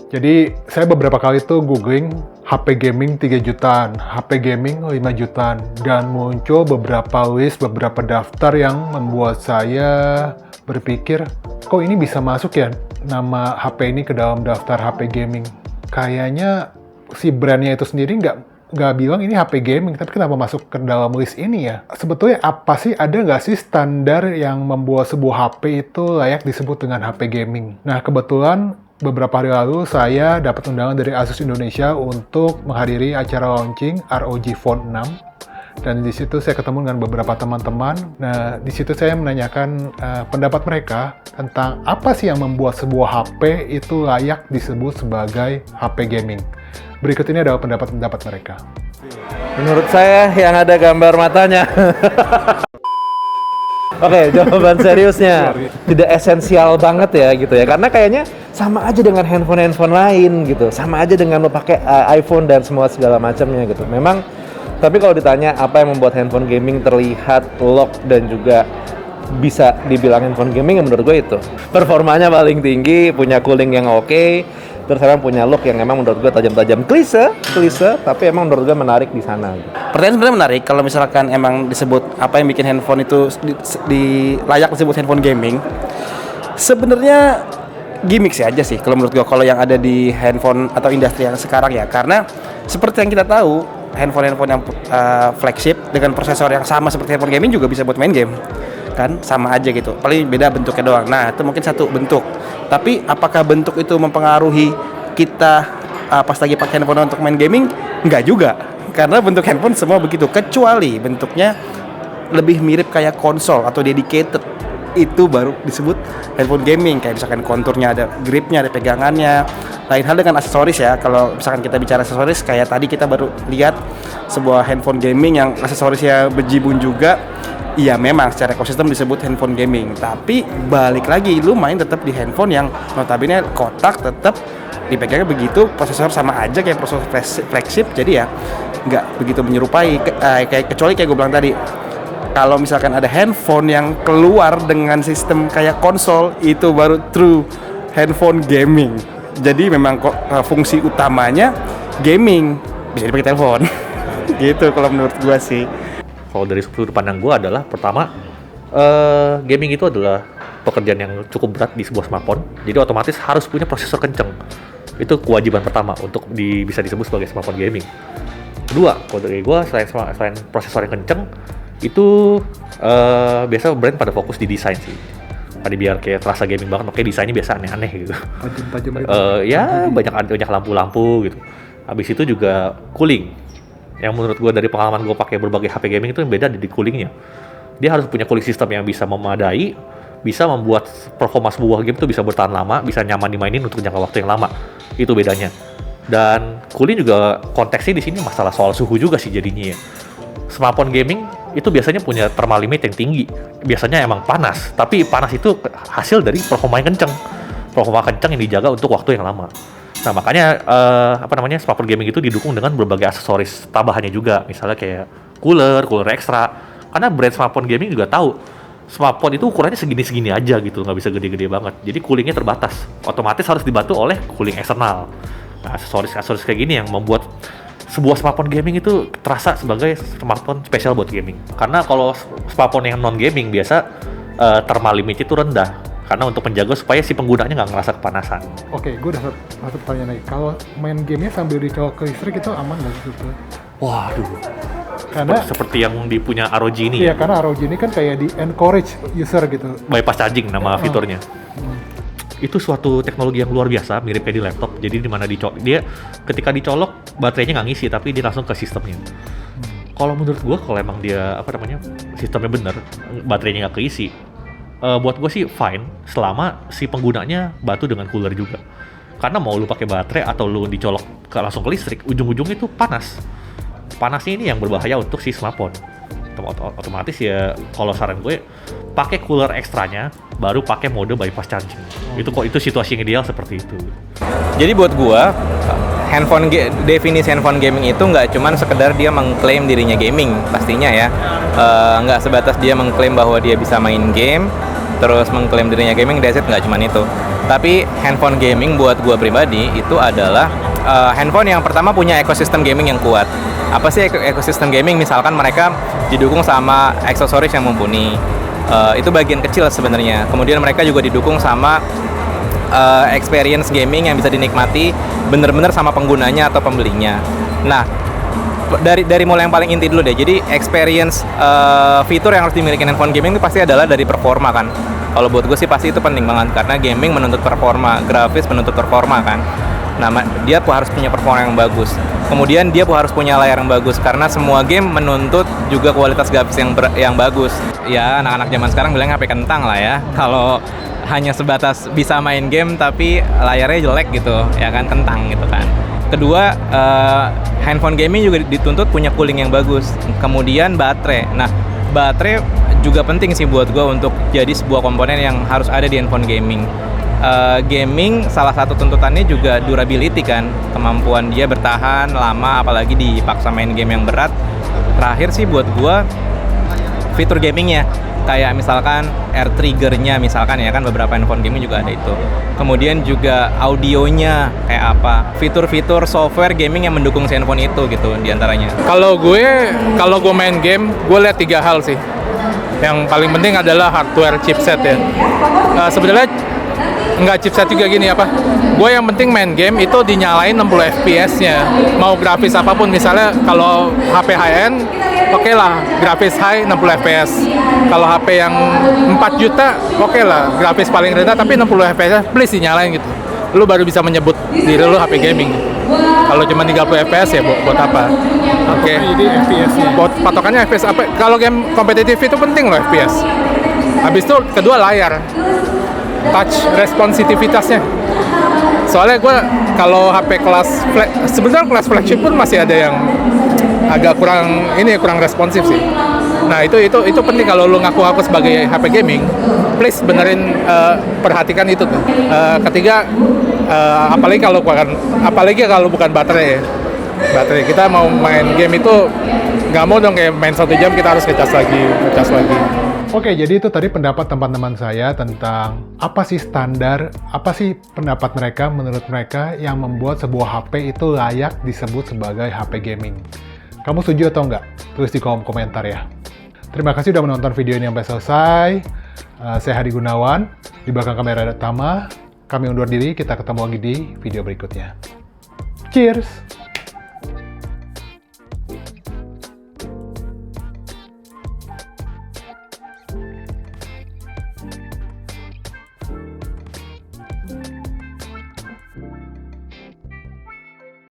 Jadi saya beberapa kali tuh googling HP gaming 3 jutaan, HP gaming 5 jutaan, dan muncul beberapa list, beberapa daftar yang membuat saya berpikir, kok ini bisa masuk ya nama HP ini ke dalam daftar HP gaming. Kayaknya si brandnya itu sendiri nggak bilang ini HP gaming, tapi kenapa masuk ke dalam list ini ya? Sebetulnya apa sih, ada nggak sih standar yang membuat sebuah HP itu layak disebut dengan HP gaming? Nah, kebetulan beberapa hari lalu saya dapat undangan dari Asus Indonesia untuk menghadiri acara launching ROG Phone 6. Dan di situ saya ketemu dengan beberapa teman-teman. Nah, di situ saya menanyakan pendapat mereka tentang apa sih yang membuat sebuah HP itu layak disebut sebagai HP gaming. Berikut ini adalah pendapat-pendapat mereka. Menurut saya yang ada gambar matanya. Oke, jawaban seriusnya tidak esensial banget ya gitu ya, karena kayaknya sama aja dengan handphone lain gitu, sama aja dengan lo pakai iPhone dan semua segala macamnya gitu. Memang, tapi kalau ditanya apa yang membuat handphone gaming terlihat lock dan juga bisa dibilang handphone gaming, menurut gue itu performanya paling tinggi, punya cooling yang oke, terus sekarang punya look yang emang menurut gue tajam-tajam, klise, tapi emang menurut gue menarik di sana. Pertanyaan sebenarnya menarik kalau misalkan emang disebut apa yang bikin handphone itu layak disebut handphone gaming. Sebenarnya gimmick sih aja sih kalau menurut gue, kalau yang ada di handphone atau industri yang sekarang ya, karena seperti yang kita tahu handphone yang flagship dengan prosesor yang sama seperti handphone gaming juga bisa buat main game kan, sama aja gitu, paling beda bentuknya doang. Nah, itu mungkin satu bentuk, tapi apakah bentuk itu mempengaruhi kita pas lagi pakai handphone untuk main gaming? Enggak juga, karena bentuk handphone semua begitu, kecuali bentuknya lebih mirip kayak konsol atau dedicated, itu baru disebut handphone gaming. Kayak misalkan konturnya ada gripnya, ada pegangannya. Lain hal dengan aksesoris ya, kalau misalkan kita bicara aksesoris, kayak tadi kita baru lihat sebuah handphone gaming yang aksesorisnya bejibun juga. Iya, memang secara ekosistem disebut handphone gaming, tapi balik lagi lu main tetap di handphone yang notabene kotak, tetap dipegangnya begitu, prosesor sama aja kayak prosesor flagship, jadi ya nggak begitu menyerupai. Kecuali kayak gue bilang tadi, kalau misalkan ada handphone yang keluar dengan sistem kayak konsol, itu baru true handphone gaming. Jadi memang fungsi utamanya gaming, bisa dipakai telepon. Gitu kalau menurut gue sih. Kalau dari sudut pandang gue adalah, pertama, gaming itu adalah pekerjaan yang cukup berat di sebuah smartphone, jadi otomatis harus punya prosesor kenceng. Itu kewajiban pertama untuk bisa disebut sebagai smartphone gaming. Kedua, kalau dari gue, selain prosesor yang kenceng, itu biasa brand pada fokus di desain sih. Tadi biar kayak terasa gaming banget, makanya desainnya biasa aneh-aneh gitu. Tajam-tajam gitu. Ya, banyak lampu-lampu gitu. Habis itu juga cooling. Yang menurut gue dari pengalaman gue pakai berbagai HP gaming itu yang beda di coolingnya. Dia harus punya cooling system yang bisa memadai, bisa membuat performa sebuah game itu bisa bertahan lama, bisa nyaman dimainin untuk jangka waktu yang lama. Itu bedanya. Dan cooling juga konteksnya di sini masalah soal suhu juga sih jadinya ya. Smartphone gaming itu biasanya punya thermal limit yang tinggi. Biasanya emang panas, tapi panas itu hasil dari performa yang kenceng. Performa kenceng yang dijaga untuk waktu yang lama. Nah, makanya smartphone gaming itu didukung dengan berbagai aksesoris tambahannya juga, misalnya kayak cooler ekstra. Karena brand smartphone gaming juga tahu smartphone itu ukurannya segini-segini aja gitu, nggak bisa gede-gede banget. Jadi coolingnya terbatas, otomatis harus dibantu oleh cooling eksternal. Nah, aksesoris kayak gini yang membuat sebuah smartphone gaming itu terasa sebagai smartphone spesial buat gaming. Karena kalau smartphone yang non gaming biasa thermal limit itu rendah. Karena untuk menjaga supaya si penggunanya nggak ngerasa kepanasan. Oke, gue udah satu pertanyaan lagi. Kalau main gamenya sambil dicolok ke listrik itu aman nggak sih? Waduh. Karena seperti yang punya ROG ini. Iya, karena ROG ini kan kayak di encourage user gitu. Bypass charging nama fiturnya. Itu suatu teknologi yang luar biasa, mirip kayak di laptop. Jadi di mana dia ketika dicolok baterainya nggak ngisi, tapi dia langsung ke sistemnya. Kalau menurut gue, kalau emang dia sistemnya bener, baterainya nggak keisi, buat gue sih fine selama si penggunanya bantu dengan cooler juga. Karena mau lu pakai baterai atau lu dicolok langsung ke listrik, ujung-ujungnya itu panas. Panasnya ini yang berbahaya untuk si smartphone. Otomatis ya, kalau saran gue pakai cooler ekstranya, baru pakai mode bypass charging. Itu situasi yang ideal seperti itu. Jadi buat gua, definisi handphone gaming itu nggak cuman sekedar dia mengklaim dirinya gaming pastinya ya. Nggak sebatas dia mengklaim bahwa dia bisa main game, terus mengklaim dirinya gaming, that's it, nggak cuman itu. Tapi handphone gaming buat gue pribadi itu adalah handphone yang pertama punya ekosistem gaming yang kuat. Apa sih ekosistem gaming? Misalkan mereka didukung sama aksesoris yang mumpuni. Itu bagian kecil sebenarnya. Kemudian mereka juga didukung sama experience gaming yang bisa dinikmati bener-bener sama penggunanya atau pembelinya. Nah, dari mulai yang paling inti dulu deh. Jadi experience fitur yang harus dimiliki handphone gaming itu pasti adalah dari performa kan. Kalau buat gue sih pasti itu penting banget karena gaming menuntut performa, grafis menuntut performa kan. Nah, dia harus punya performa yang bagus. Kemudian dia harus punya layar yang bagus karena semua game menuntut juga kualitas grafis yang bagus. Ya, anak-anak zaman sekarang bilang HP kentang lah ya. Kalau hanya sebatas bisa main game tapi layarnya jelek gitu, ya kan, kentang gitu kan. Kedua, handphone gaming juga dituntut punya cooling yang bagus. Kemudian baterai. Nah, baterai juga penting sih buat gue untuk jadi sebuah komponen yang harus ada di handphone gaming. Gaming salah satu tuntutannya juga durability kan, kemampuan dia bertahan lama apalagi dipaksa main game yang berat. Terakhir sih buat gua fitur gamingnya, kayak misalkan air triggernya misalkan ya kan, beberapa handphone gaming juga ada itu. Kemudian juga audionya kayak apa, fitur-fitur software gaming yang mendukung si handphone itu gitu diantaranya. Kalau gue main game, gue lihat 3 hal sih. Yang paling penting adalah hardware chipset ya. Sebenarnya nggak chipset juga gini apa. Gue yang penting main game itu dinyalain 60 fps-nya. Mau grafis apapun, misalnya kalau HP high-end, oke lah, grafis high 60 fps. Kalau HP yang 4 juta, oke lah, grafis paling rendah tapi 60 fps, please dinyalain gitu. Lu baru bisa menyebut diri lu HP gaming. Kalau cuma 30 fps ya buat apa? Oke. Jadi FPS-nya. Patokannya FPS apa? Kalau game kompetitif itu penting loh FPS. Habis itu kedua layar. Touch responsitivitasnya. Soalnya gue kalau HP sebenarnya kelas flagship pun masih ada yang agak kurang responsif sih. Nah itu penting kalau lu ngaku-ngaku sebagai HP gaming, please benerin, perhatikan itu tuh. Ketiga, apalagi kalau bukan baterai ya. Baterai kita mau main game itu nggak mau dong kayak main 1 jam kita harus ngecas lagi. Oke, jadi itu tadi pendapat teman-teman saya tentang apa sih standar, apa sih pendapat mereka menurut mereka yang membuat sebuah HP itu layak disebut sebagai HP gaming. Kamu setuju atau enggak? Tulis di kolom komentar ya. Terima kasih sudah menonton video ini sampai selesai. Saya Hadi Gunawan, di belakang kamera ada Tama. Kami undur diri, kita ketemu lagi di video berikutnya. Cheers!